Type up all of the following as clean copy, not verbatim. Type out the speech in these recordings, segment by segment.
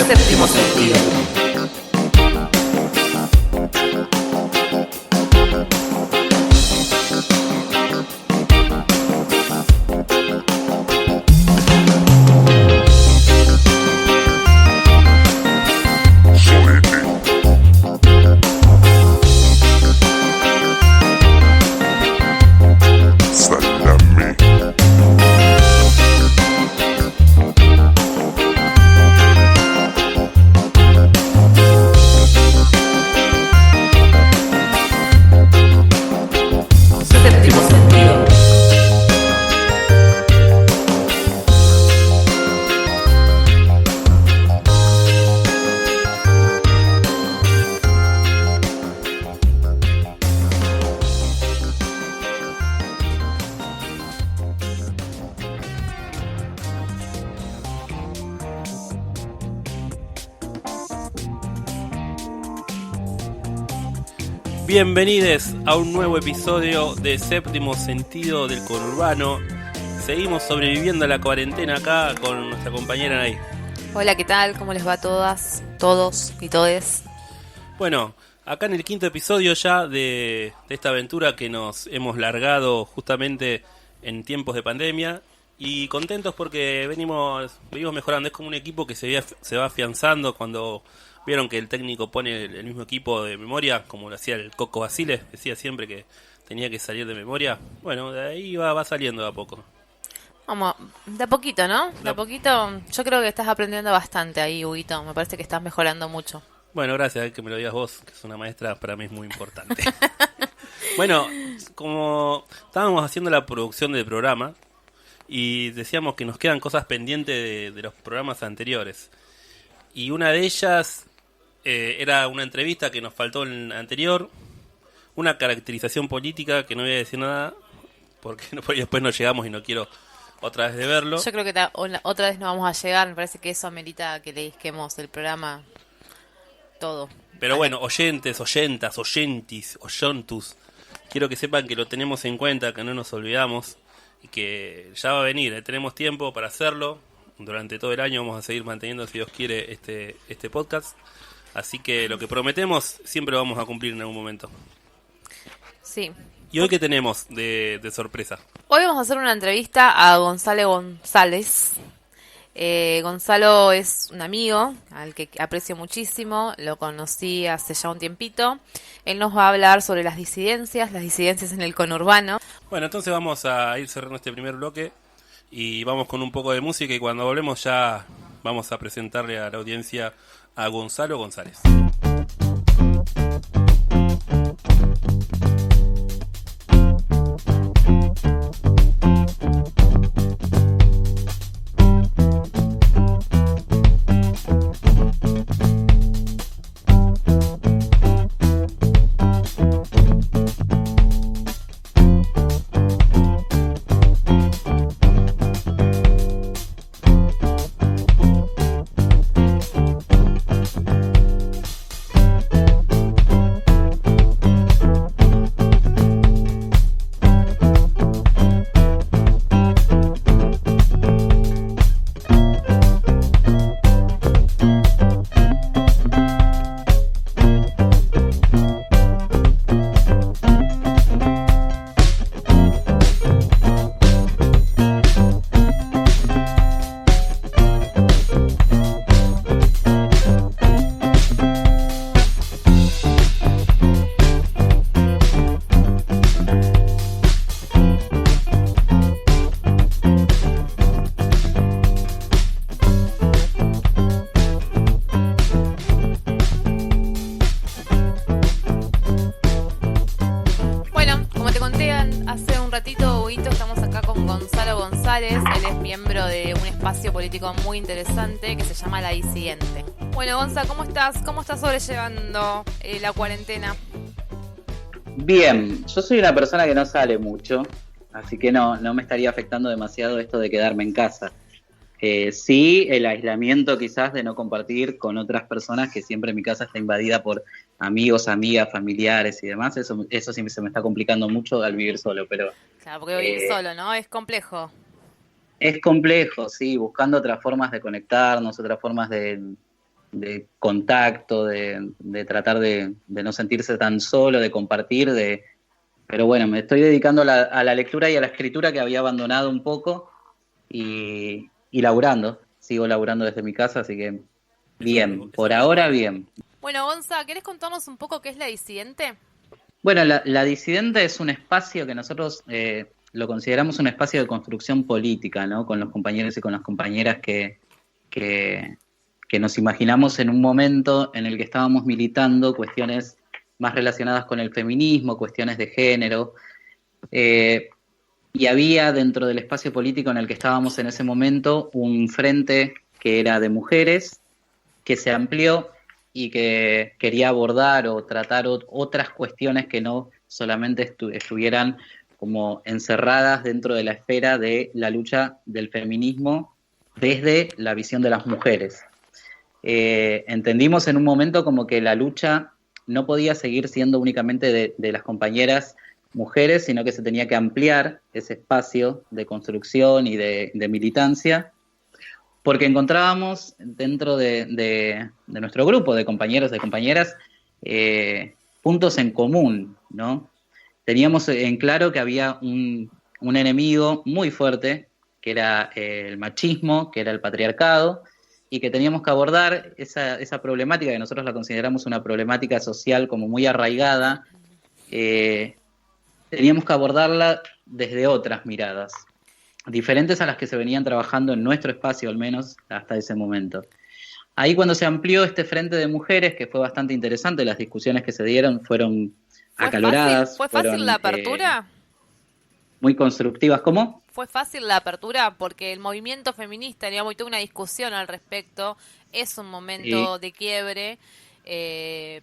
Séptimo sentido. Bienvenidos a un nuevo episodio de Séptimo Sentido del Conurbano. Seguimos sobreviviendo a la cuarentena acá con nuestra compañera Anaí. Hola, ¿qué tal? ¿Cómo les va a todas, todos y todes? Bueno, acá en el quinto episodio ya de esta aventura que nos hemos largado justamente en tiempos de pandemia. Y contentos porque venimos mejorando. Es como un equipo que se va afianzando cuando... Vieron que el técnico pone el mismo equipo de memoria, como lo hacía el Coco Basile, decía siempre que tenía que salir de memoria. Bueno, de ahí va saliendo de a poco. Vamos, de a poquito, ¿no? De a poquito. Yo creo que estás aprendiendo bastante ahí, Huguito. Me parece que estás mejorando mucho. Bueno, gracias que me lo digas vos, que es una maestra, para mí es muy importante. Bueno, como estábamos haciendo la producción del programa y decíamos que nos quedan cosas pendientes de los programas anteriores. Y una de ellas... era una entrevista que nos faltó en el anterior, una caracterización política que no voy a decir nada porque después no llegamos y no quiero otra vez de verlo. Yo creo que otra vez no vamos a llegar, me parece que eso amerita que le disquemos el programa todo. Pero bueno, oyentes, oyentas, oyentis, oyontus, quiero que sepan que lo tenemos en cuenta, que no nos olvidamos y que ya va a venir, tenemos tiempo para hacerlo. Durante todo el año vamos a seguir manteniendo, si Dios quiere, este podcast. Así que lo que prometemos siempre lo vamos a cumplir en algún momento. Sí. ¿Y hoy qué tenemos de sorpresa? Hoy vamos a hacer una entrevista a Gonzalo González. Gonzalo es un amigo al que aprecio muchísimo, lo conocí hace ya un tiempito. Él nos va a hablar sobre las disidencias en el conurbano. Bueno, entonces vamos a ir cerrando este primer bloque y vamos con un poco de música y cuando volvemos ya vamos a presentarle a la audiencia a Gonzalo González. Político muy interesante que se llama La Disidente. Bueno, Gonza, ¿cómo estás? ¿Cómo estás sobrellevando la cuarentena? Bien, yo soy una persona que no sale mucho, así que no me estaría afectando demasiado esto de quedarme en casa. Sí, el aislamiento quizás de no compartir con otras personas, que siempre mi casa está invadida por amigos, amigas, familiares y demás. Eso sí se me está complicando mucho al vivir solo, pero... Claro, porque vivir solo, ¿no? Es complejo. Es complejo, sí, buscando otras formas de conectarnos, otras formas de de contacto, de tratar de no sentirse tan solo, de compartir, pero bueno, me estoy dedicando a la lectura y a la escritura que había abandonado un poco y laburando, sigo laburando desde mi casa, así que bien, Eso es por lo ahora mejor. bien. Bueno, Gonza, ¿querés contarnos un poco qué es La Disidente? Bueno, la disidente es un espacio que nosotros lo consideramos un espacio de construcción política, ¿no? Con los compañeros y con las compañeras que, que nos imaginamos en un momento en el que estábamos militando cuestiones más relacionadas con el feminismo, cuestiones de género, eh, y había dentro del espacio político en el que estábamos en ese momento un frente que era de mujeres, que se amplió y que quería abordar o tratar otras cuestiones que no solamente estuvieran como encerradas dentro de la esfera de la lucha del feminismo desde la visión de las mujeres. Entendimos en un momento como que la lucha no podía seguir siendo únicamente de las compañeras mujeres, sino que se tenía que ampliar ese espacio de construcción y de militancia, porque encontrábamos dentro de nuestro grupo de compañeros, de compañeras, puntos en común, ¿no? Teníamos en claro que había un enemigo muy fuerte, que era el machismo, que era el patriarcado, y que teníamos que abordar esa problemática, que nosotros la consideramos una problemática social como muy arraigada, eh, teníamos que abordarla desde otras miradas, diferentes a las que se venían trabajando en nuestro espacio, al menos hasta ese momento. Ahí cuando se amplió este frente de mujeres, que fue bastante interesante, las discusiones que se dieron fueron acaloradas, ¿Fue fácil la fueron apertura? muy constructivas. ¿Cómo? Fue fácil la apertura porque el movimiento feminista, digamos, y tuvo una discusión al respecto, es un Sí. momento de quiebre. eh,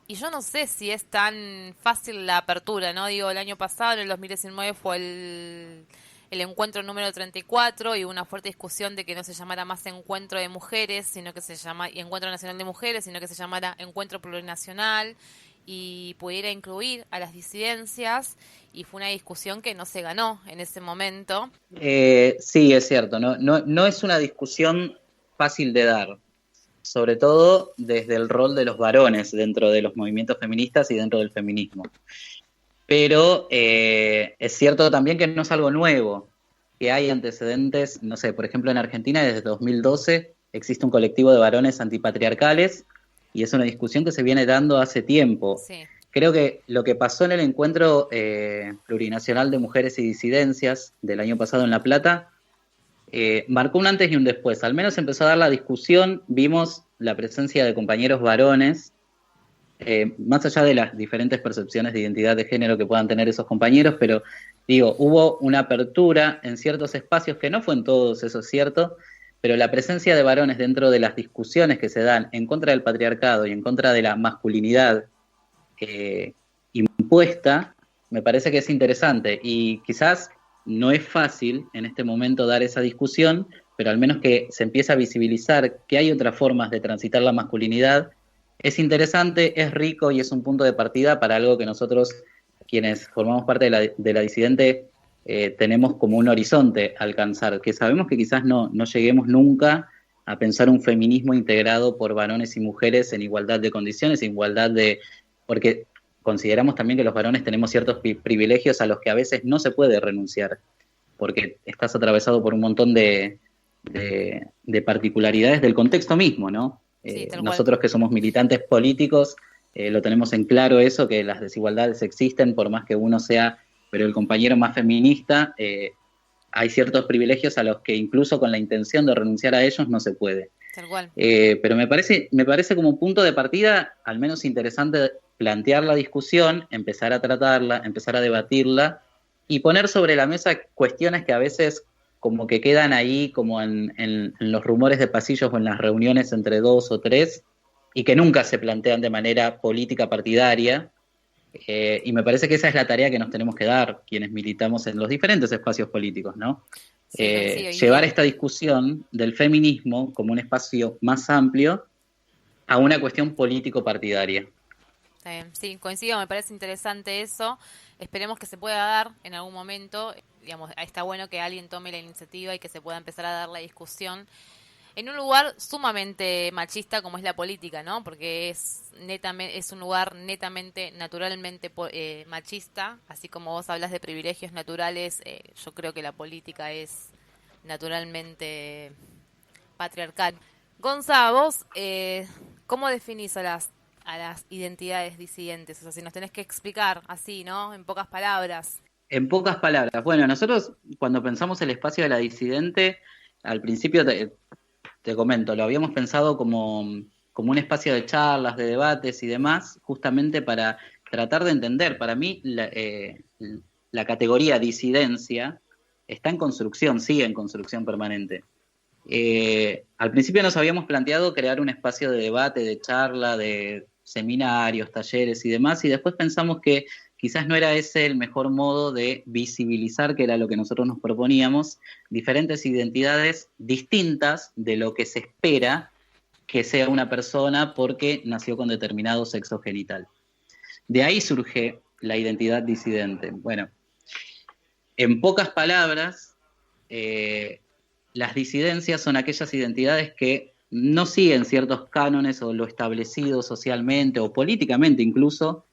y yo no sé si es tan fácil la apertura, ¿no? Digo, el año pasado, en el 2019, fue el encuentro número 34 y hubo una fuerte discusión de que no se llamara más Encuentro de Mujeres, sino que se llama y Encuentro Nacional de Mujeres, sino que se llamara Encuentro Plurinacional y pudiera incluir a las disidencias, y fue una discusión que no se ganó en ese momento. Sí, es cierto, no es una discusión fácil de dar, sobre todo desde el rol de los varones dentro de los movimientos feministas y dentro del feminismo. Pero es cierto también que no es algo nuevo, que hay antecedentes, no sé, por ejemplo en Argentina desde 2012 existe un colectivo de varones antipatriarcales y es una discusión que se viene dando hace tiempo. Sí. Creo que lo que pasó en el encuentro plurinacional de mujeres y disidencias del año pasado en La Plata marcó un antes y un después. Al menos empezó a dar la discusión, vimos la presencia de compañeros varones, más allá de las diferentes percepciones de identidad de género que puedan tener esos compañeros, pero digo, hubo una apertura en ciertos espacios que no fue en todos, eso es cierto, pero la presencia de varones dentro de las discusiones que se dan en contra del patriarcado y en contra de la masculinidad impuesta, me parece que es interesante y quizás no es fácil en este momento dar esa discusión, pero al menos que se empiece a visibilizar que hay otras formas de transitar la masculinidad, es interesante, es rico y es un punto de partida para algo que nosotros, quienes formamos parte de la disidente, tenemos como un horizonte a alcanzar, que sabemos que quizás no lleguemos nunca a pensar un feminismo integrado por varones y mujeres en igualdad de condiciones, en igualdad de... porque consideramos también que los varones tenemos ciertos privilegios a los que a veces no se puede renunciar, porque estás atravesado por un montón de particularidades del contexto mismo, ¿no? Sí, tal cual. Nosotros que somos militantes políticos lo tenemos en claro eso, que las desigualdades existen por más que uno sea, pero el compañero más feminista, hay ciertos privilegios a los que incluso con la intención de renunciar a ellos no se puede. Tal cual. Pero me parece como un punto de partida, al menos interesante, plantear la discusión, empezar a tratarla, empezar a debatirla y poner sobre la mesa cuestiones que a veces como que quedan ahí como en los rumores de pasillos o en las reuniones entre dos o tres y que nunca se plantean de manera política partidaria. Y me parece que esa es la tarea que nos tenemos que dar quienes militamos en los diferentes espacios políticos, ¿no? Sí, coincido. Llevar esta discusión del feminismo como un espacio más amplio a una cuestión político-partidaria. Sí, coincido, me parece interesante eso. Esperemos que se pueda dar en algún momento. Digamos, está bueno que alguien tome la iniciativa y que se pueda empezar a dar la discusión. en un lugar sumamente machista como es la política, ¿no? Porque es un lugar netamente, naturalmente machista, así como vos hablas de privilegios naturales, yo creo que la política es naturalmente patriarcal. Gonza, vos, ¿cómo definís a las identidades disidentes? O sea, si nos tenés que explicar así, ¿no? En pocas palabras. En pocas palabras, bueno, nosotros cuando pensamos el espacio de la disidente, al principio te comento, lo habíamos pensado como un espacio de charlas, de debates y demás, justamente para tratar de entender. Para mí, la categoría disidencia está en construcción, sigue en construcción permanente. Al principio nos habíamos planteado crear un espacio de debate, de charla, de seminarios, talleres y demás, y después pensamos que quizás no era ese el mejor modo de visibilizar, que era lo que nosotros nos proponíamos, diferentes identidades distintas de lo que se espera que sea una persona porque nació con determinado sexo genital. De ahí surge la identidad disidente. Bueno, en pocas palabras, las disidencias son aquellas identidades que no siguen ciertos cánones o lo establecido socialmente o políticamente incluso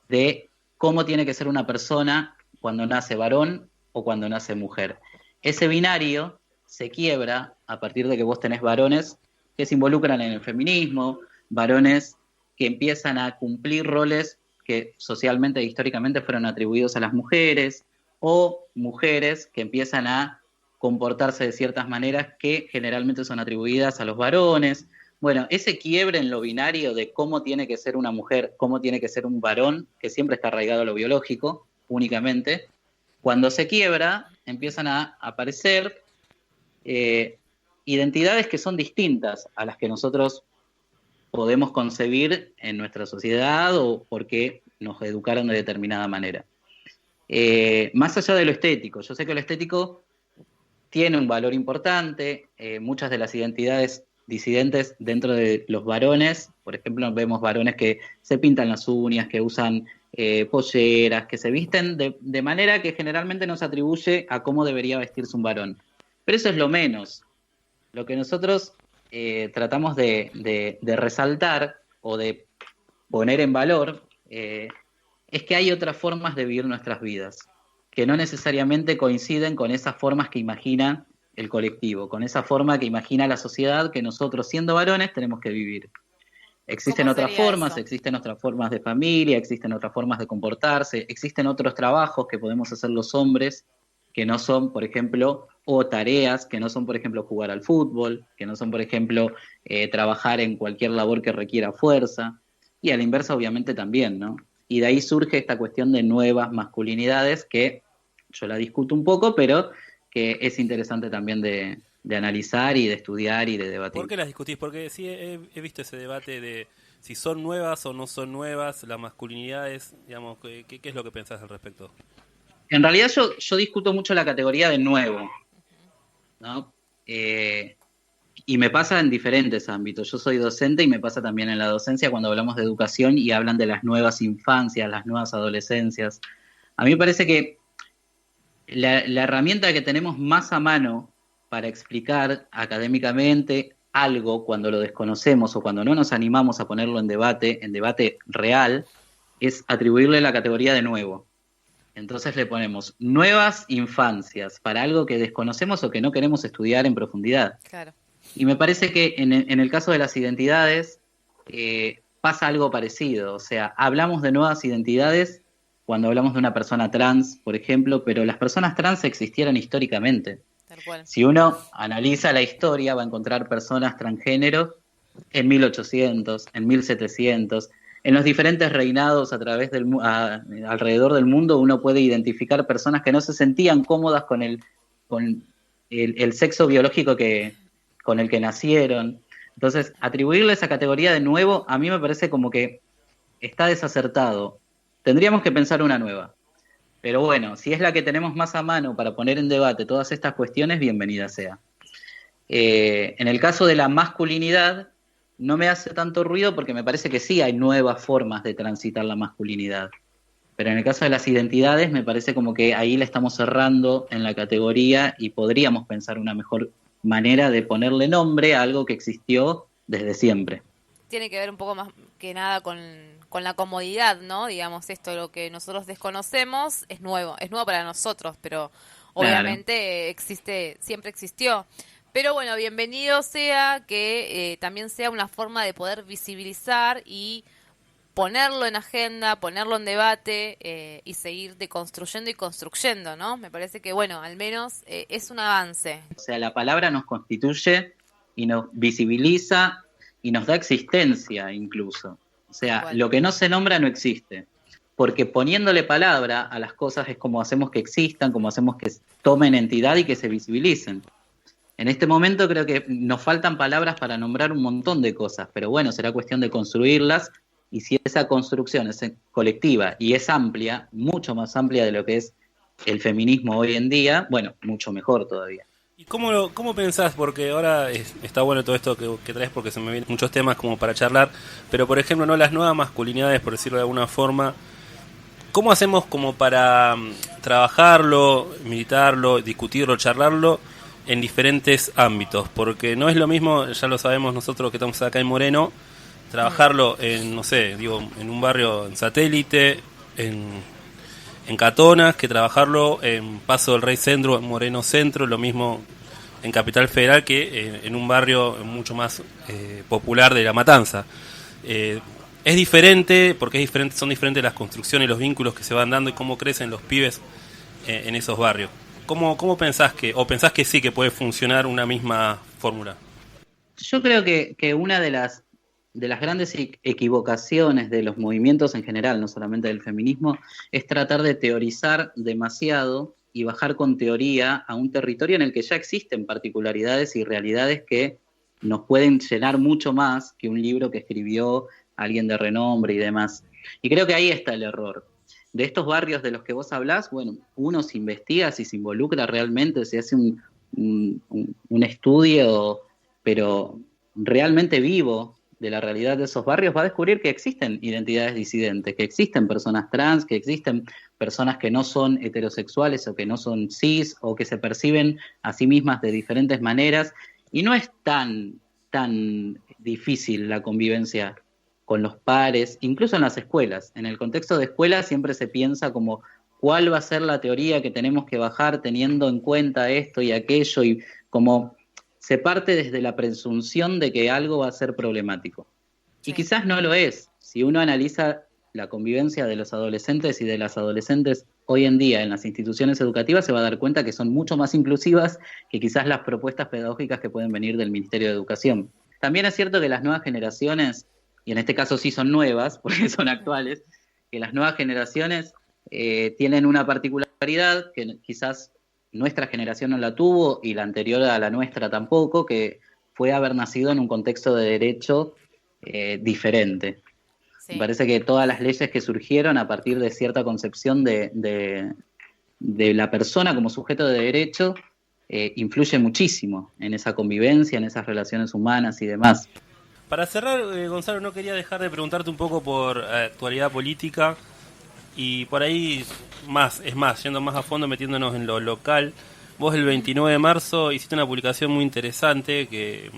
de cómo tiene que ser una persona cuando nace varón o cuando nace mujer. Ese binario se quiebra a partir de que vos tenés varones que se involucran en el feminismo, varones que empiezan a cumplir roles que socialmente e históricamente fueron atribuidos a las mujeres, o mujeres que empiezan a comportarse de ciertas maneras que generalmente son atribuidas a los varones. Bueno, ese quiebre en lo binario de cómo tiene que ser una mujer, cómo tiene que ser un varón, que siempre está arraigado a lo biológico únicamente, cuando se quiebra empiezan a aparecer identidades que son distintas a las que nosotros podemos concebir en nuestra sociedad o porque nos educaron de determinada manera. Más allá de lo estético, yo sé que lo estético tiene un valor importante, muchas de las identidades disidentes dentro de los varones, por ejemplo, vemos varones que se pintan las uñas, que usan polleras, que se visten de manera que generalmente nos atribuye a cómo debería vestirse un varón. Pero eso es lo menos. Lo que nosotros tratamos de resaltar o de poner en valor es que hay otras formas de vivir nuestras vidas, que no necesariamente coinciden con esas formas que imagina el colectivo, con esa forma que imagina la sociedad que nosotros, siendo varones, tenemos que vivir. Existen otras formas, eso? existen otras formas de familia, existen otras formas de comportarse, existen otros trabajos que podemos hacer los hombres que no son, por ejemplo, o tareas que no son, por ejemplo, jugar al fútbol, que no son, por ejemplo, trabajar en cualquier labor que requiera fuerza, y a la inversa obviamente también, ¿no? Y de ahí surge esta cuestión de nuevas masculinidades que yo la discuto un poco, pero que es interesante también de analizar y de estudiar y de debatir. ¿Por qué las discutís? Porque sí he visto ese debate de si son nuevas o no son nuevas, las masculinidades, digamos, ¿qué es lo que pensás al respecto? En realidad yo discuto mucho la categoría de nuevo, ¿no? Y me pasa en diferentes ámbitos. Yo soy docente y me pasa también en la docencia cuando hablamos de educación y hablan de las nuevas infancias, las nuevas adolescencias. A mí me parece que la herramienta que tenemos más a mano para explicar académicamente algo cuando lo desconocemos o cuando no nos animamos a ponerlo en debate real, es atribuirle la categoría de nuevo. Entonces le ponemos nuevas infancias para algo que desconocemos o que no queremos estudiar en profundidad. Claro. Y me parece que en el caso de las identidades pasa algo parecido. O sea, hablamos de nuevas identidades cuando hablamos de una persona trans, por ejemplo, pero las personas trans existieron históricamente. Tal cual. Si uno analiza la historia, va a encontrar personas transgénero en 1800, en 1700, en los diferentes reinados alrededor del mundo. Uno puede identificar personas que no se sentían cómodas con el sexo biológico con el que nacieron. Entonces, atribuirle esa categoría de nuevo, a mí me parece como que está desacertado. Tendríamos que pensar una nueva. Pero bueno, si es la que tenemos más a mano para poner en debate todas estas cuestiones, bienvenida sea. En el caso de la masculinidad, no me hace tanto ruido porque me parece que sí hay nuevas formas de transitar la masculinidad. Pero en el caso de las identidades, me parece como que ahí la estamos cerrando en la categoría y podríamos pensar una mejor manera de ponerle nombre a algo que existió desde siempre. Tiene que ver un poco más que nada con la comodidad, ¿no? Digamos, esto, lo que nosotros desconocemos es nuevo para nosotros, pero Claro. obviamente existe, siempre existió. Pero bueno, bienvenido sea que también sea una forma de poder visibilizar y ponerlo en agenda, ponerlo en debate y seguir deconstruyendo y construyendo, ¿no? Me parece que, bueno, al menos es un avance. O sea, la palabra nos constituye y nos visibiliza y nos da existencia incluso. O sea, Igual. lo que no se nombra no existe. Porque poniéndole palabra a las cosas es como hacemos que existan, como hacemos que tomen entidad y que se visibilicen. En este momento creo que nos faltan palabras para nombrar un montón de cosas, pero bueno, será cuestión de construirlas, y si esa construcción es colectiva y es amplia, mucho más amplia de lo que es el feminismo hoy en día, bueno, mucho mejor todavía. ¿Y cómo pensás? Porque ahora está bueno todo esto que traes, porque se me vienen muchos temas como para charlar, pero por ejemplo, no las nuevas masculinidades, por decirlo de alguna forma. ¿Cómo hacemos como para trabajarlo, militarlo, discutirlo, charlarlo en diferentes ámbitos? Porque no es lo mismo, ya lo sabemos nosotros que estamos acá en Moreno, trabajarlo en, no sé, digo, en un barrio en Satélite, en Catonas, que trabajarlo en Paso del Rey Centro, en Moreno Centro, lo mismo en Capital Federal que en un barrio mucho más popular de La Matanza. Es diferente, porque son diferentes las construcciones y los vínculos que se van dando y cómo crecen los pibes en esos barrios. ¿Cómo pensás pensás que sí que puede funcionar una misma fórmula? Yo creo que una de las grandes equivocaciones de los movimientos en general, no solamente del feminismo, es tratar de teorizar demasiado y bajar con teoría a un territorio en el que ya existen particularidades y realidades que nos pueden llenar mucho más que un libro que escribió alguien de renombre y demás. Y creo que ahí está el error. De estos barrios de los que vos hablás, bueno, uno se investiga, si se involucra realmente, se hace un estudio, pero realmente vivo, de la realidad de esos barrios, va a descubrir que existen identidades disidentes, que existen personas trans, que existen personas que no son heterosexuales o que no son cis o que se perciben a sí mismas de diferentes maneras, y no es tan difícil la convivencia con los pares, incluso en las escuelas. En el contexto de escuelas siempre se piensa como cuál va a ser la teoría que tenemos que bajar teniendo en cuenta esto y aquello, y como se parte desde la presunción de que algo va a ser problemático. Sí. Y quizás no lo es. Si uno analiza la convivencia de los adolescentes y de las adolescentes hoy en día en las instituciones educativas, se va a dar cuenta que son mucho más inclusivas que quizás las propuestas pedagógicas que pueden venir del Ministerio de Educación. También es cierto que las nuevas generaciones, y en este caso sí son nuevas, porque son actuales, que las nuevas generaciones tienen una particularidad que quizás nuestra generación no la tuvo y la anterior a la nuestra tampoco, que fue haber nacido en un contexto de derecho diferente. Sí. Me parece que todas las leyes que surgieron a partir de cierta concepción de la persona como sujeto de derecho influye muchísimo en esa convivencia, en esas relaciones humanas y demás. Para cerrar, Gonzalo, no quería dejar de preguntarte un poco por actualidad política y por ahí yendo más a fondo, metiéndonos en lo local. Vos el 29 de marzo hiciste una publicación muy interesante que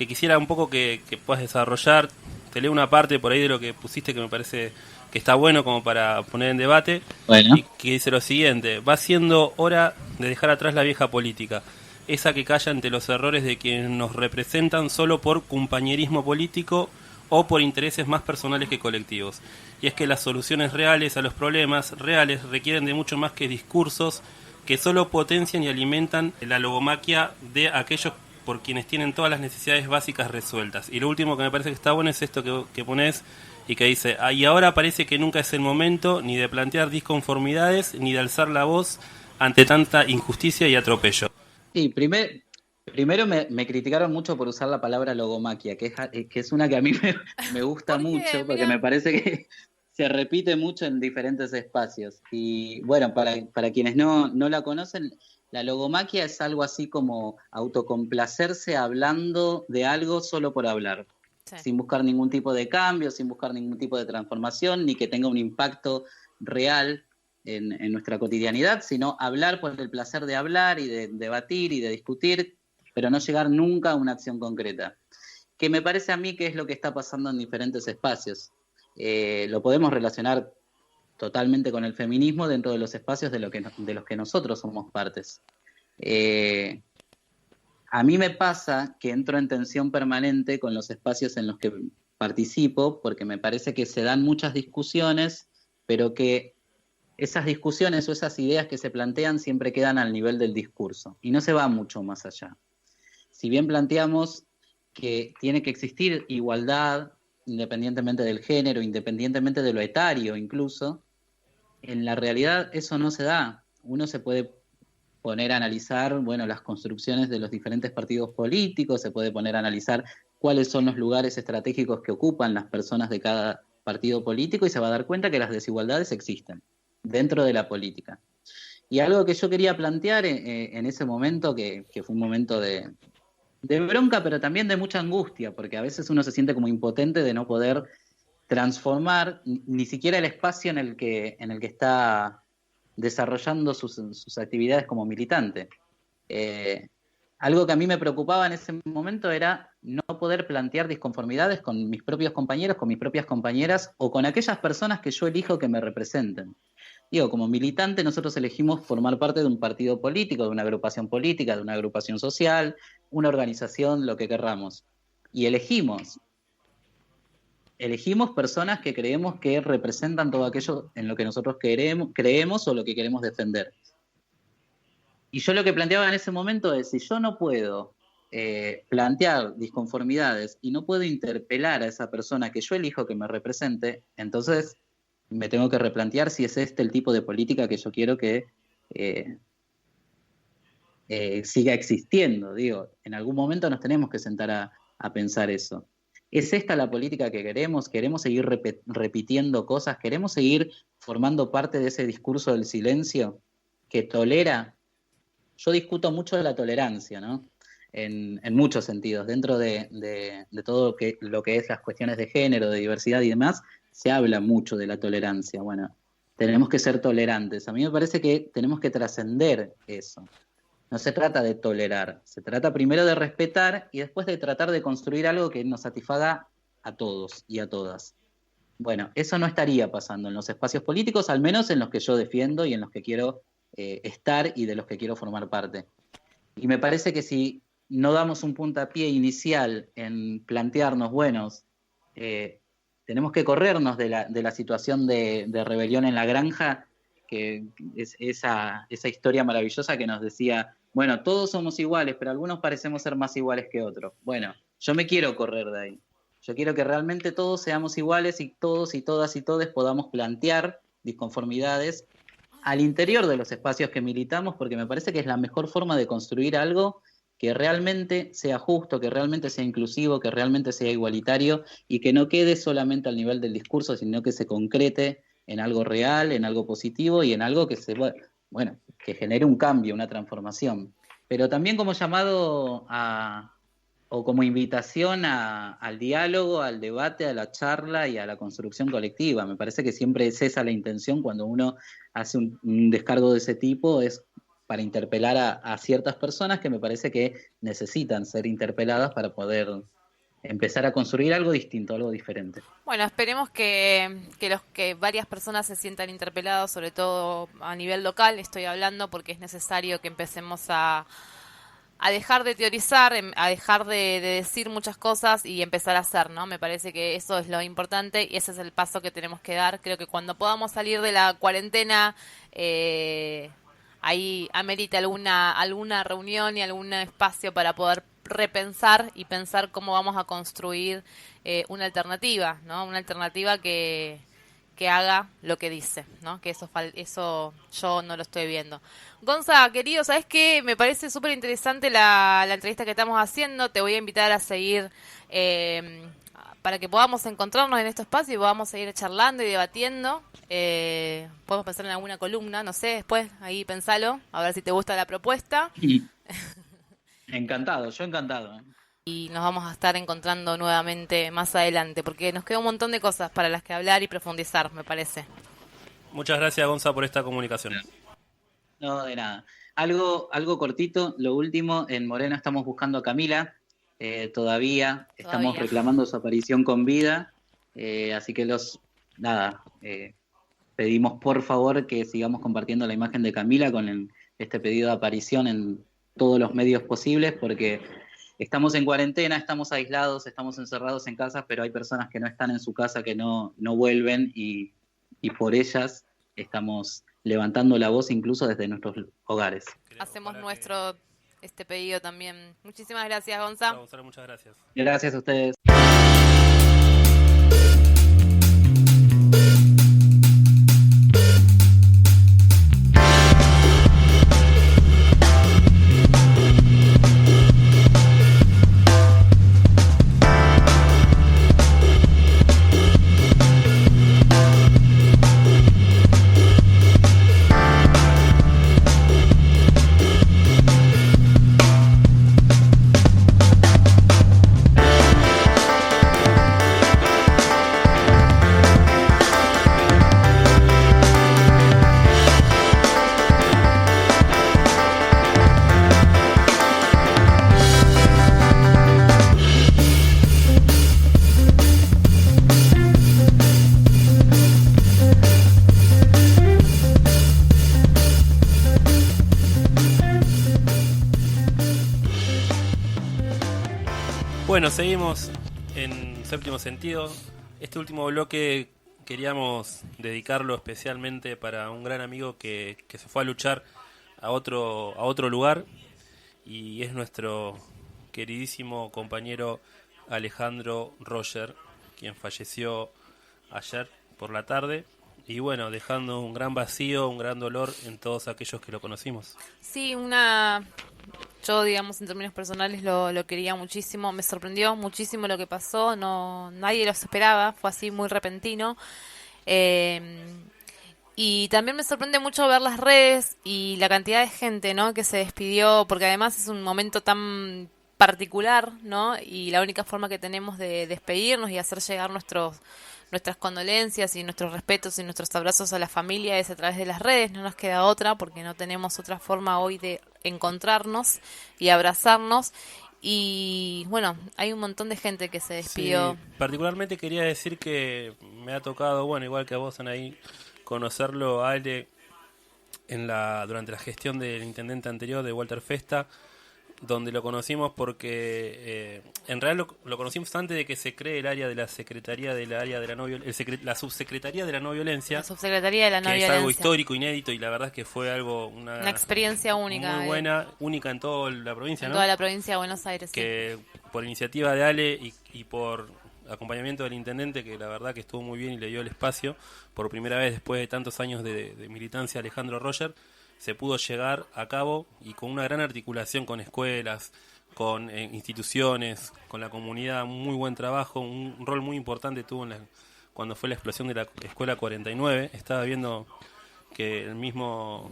quisiera un poco que puedas desarrollar. Te leo una parte por ahí de lo que pusiste que me parece que está bueno como para poner en debate. Bueno. Y que dice lo siguiente: va siendo hora de dejar atrás la vieja política, esa que calla ante los errores de quienes nos representan solo por compañerismo político o por intereses más personales que colectivos. Y es que las soluciones reales a los problemas reales requieren de mucho más que discursos que solo potencian y alimentan la logomaquia de aquellos por quienes tienen todas las necesidades básicas resueltas. Y lo último que me parece que está bueno es esto que pones y que dice: y ahora parece que nunca es el momento ni de plantear disconformidades ni de alzar la voz ante tanta injusticia y atropello. Sí, primero me criticaron mucho por usar la palabra logomaquia, que es una que a mí me gusta mucho, porque me parece que se repite mucho en diferentes espacios. Y bueno, para quienes no la conocen, la logomaquia es algo así como autocomplacerse hablando de algo solo por hablar, sí, sin buscar ningún tipo de cambio, sin buscar ningún tipo de transformación, ni que tenga un impacto real en nuestra cotidianidad, sino hablar por el placer de hablar y de debatir y de discutir, pero no llegar nunca a una acción concreta. Que me parece a mí que es lo que está pasando en diferentes espacios. Lo podemos relacionar totalmente con el feminismo dentro de los espacios de los que nosotros somos partes. A mí me pasa que entro en tensión permanente con los espacios en los que participo, porque me parece que se dan muchas discusiones, pero que esas discusiones o esas ideas que se plantean siempre quedan al nivel del discurso y no se va mucho más allá. Si bien planteamos que tiene que existir igualdad, independientemente del género, independientemente de lo etario incluso, en la realidad eso no se da. Uno se puede poner a analizar, bueno, las construcciones de los diferentes partidos políticos, se puede poner a analizar cuáles son los lugares estratégicos que ocupan las personas de cada partido político y se va a dar cuenta que las desigualdades existen dentro de la política. Y algo que yo quería plantear en ese momento, que fue un momento de bronca, pero también de mucha angustia, porque a veces uno se siente como impotente de no poder transformar ni siquiera el espacio en el que está desarrollando sus actividades como militante. Algo que a mí me preocupaba en ese momento era no poder plantear disconformidades con mis propios compañeros, con mis propias compañeras o con aquellas personas que yo elijo que me representen. Digo, como militante nosotros elegimos formar parte de un partido político, de una agrupación política, de una agrupación social, una organización, lo que querramos. Y elegimos personas que creemos que representan todo aquello en lo que nosotros creemos o lo que queremos defender. Y yo lo que planteaba en ese momento es, si yo no puedo plantear disconformidades y no puedo interpelar a esa persona que yo elijo que me represente, entonces me tengo que replantear si es este el tipo de política que yo quiero que siga existiendo. Digo, en algún momento nos tenemos que sentar a pensar eso. ¿Es esta la política que queremos? ¿Queremos seguir repitiendo cosas? ¿Queremos seguir formando parte de ese discurso del silencio que tolera? Yo discuto mucho de la tolerancia, ¿no? En muchos sentidos. Dentro de todo lo que es las cuestiones de género, de diversidad y demás, se habla mucho de la tolerancia. Bueno, tenemos que ser tolerantes. A mí me parece que tenemos que trascender eso. No se trata de tolerar, se trata primero de respetar y después de tratar de construir algo que nos satisfaga a todos y a todas. Bueno, eso no estaría pasando en los espacios políticos, al menos en los que yo defiendo y en los que quiero estar y de los que quiero formar parte. Y me parece que si no damos un puntapié inicial en plantearnos, tenemos que corrernos de la situación de rebelión en la granja, que es esa historia maravillosa que nos decía, bueno, todos somos iguales, pero algunos parecemos ser más iguales que otros. Bueno, yo me quiero correr de ahí. Yo quiero que realmente todos seamos iguales y todos y todas y todes podamos plantear disconformidades al interior de los espacios que militamos, porque me parece que es la mejor forma de construir algo que realmente sea justo, que realmente sea inclusivo, que realmente sea igualitario y que no quede solamente al nivel del discurso, sino que se concrete en algo real, en algo positivo y en algo que que genere un cambio, una transformación. Pero también como llamado o como invitación al diálogo, al debate, a la charla y a la construcción colectiva. Me parece que siempre es esa la intención cuando uno hace un descargo de ese tipo, es para interpelar a ciertas personas que me parece que necesitan ser interpeladas para poder empezar a construir algo distinto, algo diferente. Bueno, esperemos que varias personas se sientan interpelados, sobre todo a nivel local, estoy hablando, porque es necesario que empecemos a dejar de teorizar, a dejar de decir muchas cosas y empezar a hacer, ¿no? Me parece que eso es lo importante y ese es el paso que tenemos que dar. Creo que cuando podamos salir de la cuarentena, ahí amerita alguna reunión y algún espacio para poder repensar y pensar cómo vamos a construir una alternativa, ¿no? Una alternativa que haga lo que dice, ¿no? Que eso yo no lo estoy viendo. Gonza, querido, ¿sabes qué? Me parece súper interesante la entrevista que estamos haciendo. Te voy a invitar a seguir para que podamos encontrarnos en este espacio y podamos seguir charlando y debatiendo. Podemos pensar en alguna columna, no sé, después ahí pensalo, a ver si te gusta la propuesta. Encantado, yo encantado. Y nos vamos a estar encontrando nuevamente más adelante, porque nos queda un montón de cosas para las que hablar y profundizar, me parece. Muchas gracias, Gonza, por esta comunicación. No, de nada. Algo cortito, lo último, en Moreno estamos buscando a Camila, todavía estamos reclamando su aparición con vida, así que pedimos por favor que sigamos compartiendo la imagen de Camila con este pedido de aparición en todos los medios posibles, porque estamos en cuarentena, estamos aislados, estamos encerrados en casas, pero hay personas que no están en su casa, que no vuelven, y por ellas estamos levantando la voz incluso desde nuestros hogares. Hacemos nuestro este pedido también. Muchísimas gracias, Gonzalo. Gonzalo, muchas gracias. Gracias a ustedes. Bueno, seguimos en Séptimo Sentido. Este último bloque queríamos dedicarlo especialmente para un gran amigo que se fue a luchar a otro lugar, y es nuestro queridísimo compañero Alejandro Roger, quien falleció ayer por la tarde, y bueno, dejando un gran vacío, un gran dolor en todos aquellos que lo conocimos. Sí, yo, digamos, en términos personales lo quería muchísimo, me sorprendió muchísimo lo que pasó, nadie lo esperaba, fue así muy repentino. Y también me sorprende mucho ver las redes y la cantidad de gente, ¿no?, que se despidió, porque además es un momento tan particular, ¿no? Y la única forma que tenemos de despedirnos y hacer llegar nuestras condolencias y nuestros respetos y nuestros abrazos a la familia es a través de las redes. No nos queda otra, porque no tenemos otra forma hoy de encontrarnos y abrazarnos. Y bueno, hay un montón de gente que se despidió. Sí, particularmente quería decir que me ha tocado, bueno, igual que a vos, Anaí, conocerlo a Ale durante la gestión del intendente anterior, de Walter Festa, donde lo conocimos porque en realidad lo conocimos antes de que se cree el área de la Secretaría del área de la no la Subsecretaría de la No Violencia. La Subsecretaría de la No que Violencia. Es algo histórico, inédito, y la verdad es que fue algo una experiencia única. Muy buena, única en toda la provincia, en ¿no? toda la provincia de Buenos Aires. Que sí, por iniciativa de Ale y por acompañamiento del intendente, que la verdad que estuvo muy bien y le dio el espacio, por primera vez después de tantos años de militancia, Alejandro Roger, se pudo llegar a cabo, y con una gran articulación con escuelas, con instituciones, con la comunidad, muy buen trabajo, un rol muy importante tuvo cuando fue la explosión de la Escuela 49. Estaba viendo que el mismo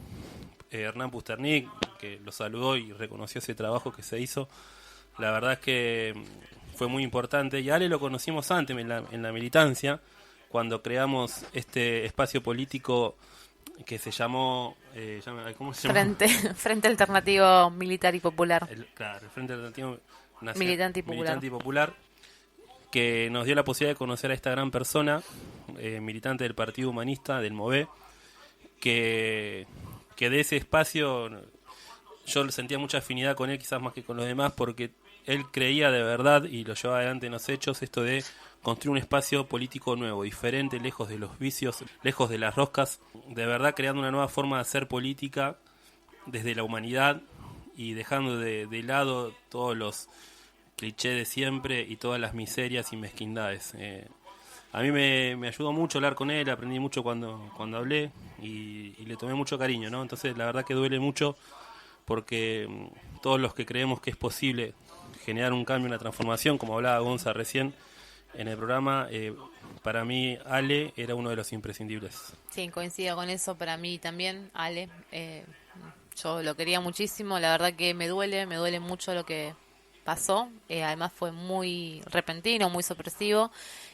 Hernán Pusternik, que lo saludó y reconoció ese trabajo que se hizo, la verdad es que fue muy importante. Y a Ale lo conocimos antes en la militancia, cuando creamos este espacio político que se llamó, ¿cómo se llama? Frente Alternativo Militar y Popular. Claro, el Frente Alternativo Militante y Popular, que nos dio la posibilidad de conocer a esta gran persona, militante del Partido Humanista, del MOVE, que de ese espacio yo sentía mucha afinidad con él, quizás más que con los demás, porque él creía de verdad, y lo llevaba adelante en los hechos, esto de construir un espacio político nuevo, diferente, lejos de los vicios, lejos de las roscas, de verdad creando una nueva forma de hacer política desde la humanidad, y dejando de lado todos los clichés de siempre y todas las miserias y mezquindades. A mí me ayudó mucho hablar con él, aprendí mucho cuando hablé, y le tomé mucho cariño, ¿no? Entonces la verdad que duele mucho, porque todos los que creemos que es posible generar un cambio, una transformación, como hablaba Gonza recién en el programa, para mí Ale era uno de los imprescindibles. Sí, coincido con eso, para mí también Ale, yo lo quería muchísimo, la verdad que me duele mucho lo que pasó, además fue muy repentino, muy sorpresivo,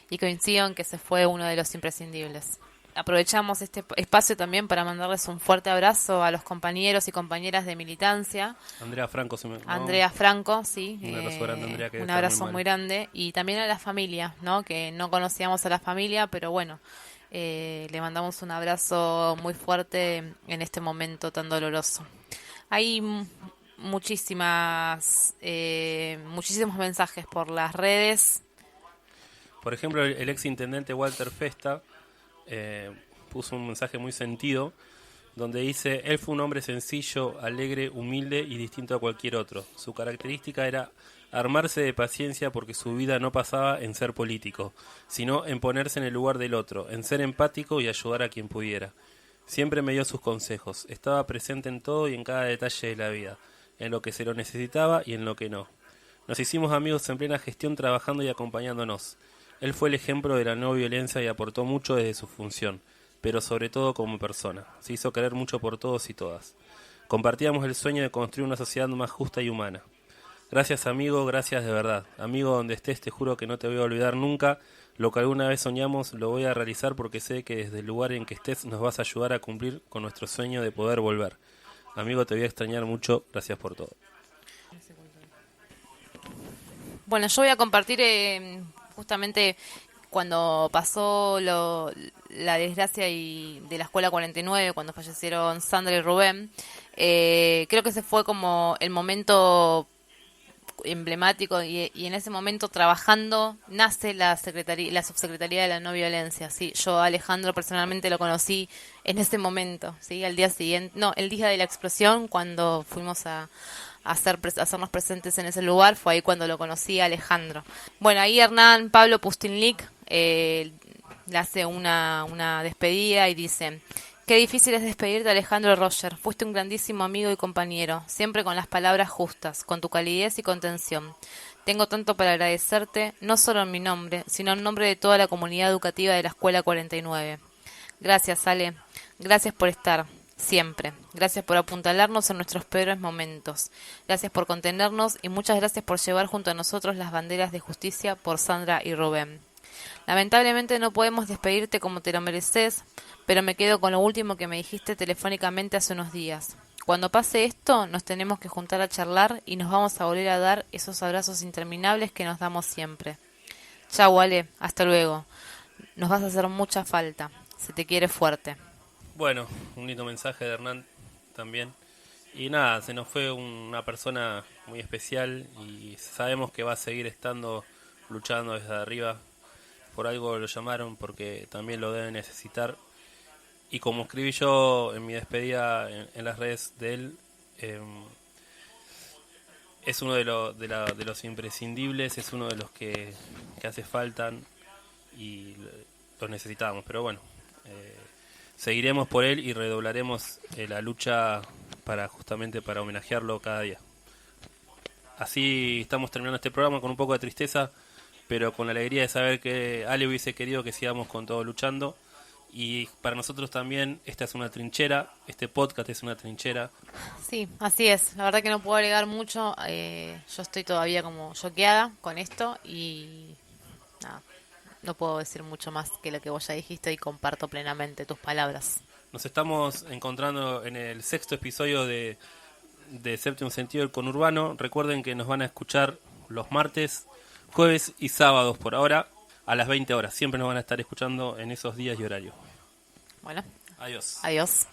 y coincido en que se fue uno de los imprescindibles. aprovechamos este espacio también para mandarles un fuerte abrazo a los compañeros y compañeras de militancia. Andrea Franco, ¿no? Andrea Franco, sí. Un abrazo grande, Andrea. Que un abrazo muy grande. Y también a la familia, ¿no? Que no conocíamos a la familia, pero bueno, le mandamos un abrazo muy fuerte en este momento tan doloroso. Hay muchísimos mensajes por las redes. Por ejemplo, el ex intendente Walter Festa puso un mensaje muy sentido donde dice: él fue un hombre sencillo, alegre, humilde y distinto a cualquier otro. Su característica era armarse de paciencia porque su vida no pasaba en ser político, sino en ponerse en el lugar del otro, en ser empático y ayudar a quien pudiera. Siempre me dio sus consejos, estaba presente en todo y en cada detalle de la vida, en lo que se lo necesitaba y en lo que no. Nos hicimos amigos en plena gestión trabajando y acompañándonos. Él fue el ejemplo de la no violencia y aportó mucho desde su función, pero sobre todo como persona. Se hizo querer mucho por todos y todas. Compartíamos el sueño de construir una sociedad más justa y humana. Gracias, amigo, gracias de verdad. Amigo, donde estés, te juro que no te voy a olvidar nunca. Lo que alguna vez soñamos lo voy a realizar porque sé que desde el lugar en que estés nos vas a ayudar a cumplir con nuestro sueño de poder volver. Amigo, te voy a extrañar mucho. Gracias por todo. Bueno, yo voy a compartir justamente cuando pasó la desgracia de la Escuela 49, cuando fallecieron Sandra y Rubén. Creo que ese fue como el momento emblemático y en ese momento trabajando nace la subsecretaría de la no violencia. Sí, yo a Alejandro personalmente lo conocí en ese momento, sí, al día siguiente, no, el día de la explosión, cuando fuimos a hacernos presentes en ese lugar, fue ahí cuando lo conocí a Alejandro. Bueno, ahí Hernán Pablo Pustinlik le hace una despedida y dice: qué difícil es despedirte, Alejandro Roger. Fuiste un grandísimo amigo y compañero, siempre con las palabras justas, con tu calidez y contención. Tengo tanto para agradecerte, no solo en mi nombre, sino en nombre de toda la comunidad educativa de la Escuela 49. Gracias, Ale. Gracias por estar, siempre. Gracias por apuntalarnos en nuestros peores momentos. Gracias por contenernos y muchas gracias por llevar junto a nosotros las banderas de justicia por Sandra y Rubén. Lamentablemente no podemos despedirte como te lo mereces, pero me quedo con lo último que me dijiste telefónicamente hace unos días. Cuando pase esto, nos tenemos que juntar a charlar y nos vamos a volver a dar esos abrazos interminables que nos damos siempre. Chau, Ale, hasta luego. Nos vas a hacer mucha falta. Se te quiere fuerte. Bueno, un lindo mensaje de Hernán también. Y nada, se nos fue una persona muy especial y sabemos que va a seguir estando luchando desde arriba. Por algo lo llamaron, porque también lo deben necesitar. Y como escribí yo en mi despedida en las redes de él, es uno de los imprescindibles, es uno de los que hace falta y los necesitamos. Pero bueno, seguiremos por él y redoblaremos la lucha justamente para homenajearlo cada día. Así estamos terminando este programa con un poco de tristeza, pero con la alegría de saber que Ale hubiese querido que sigamos con todo luchando. Y para nosotros también esta es una trinchera, este podcast es una trinchera. Sí, así es. La verdad que no puedo agregar mucho. Yo estoy todavía como choqueada con esto y nada, no puedo decir mucho más que lo que vos ya dijiste y comparto plenamente tus palabras. Nos estamos encontrando en el 6º episodio de Séptimo Sentido del Conurbano. Recuerden que nos van a escuchar los martes, jueves y sábados por ahora a las 20 horas. Siempre nos van a estar escuchando en esos días y horarios. Bueno, adiós. Adiós.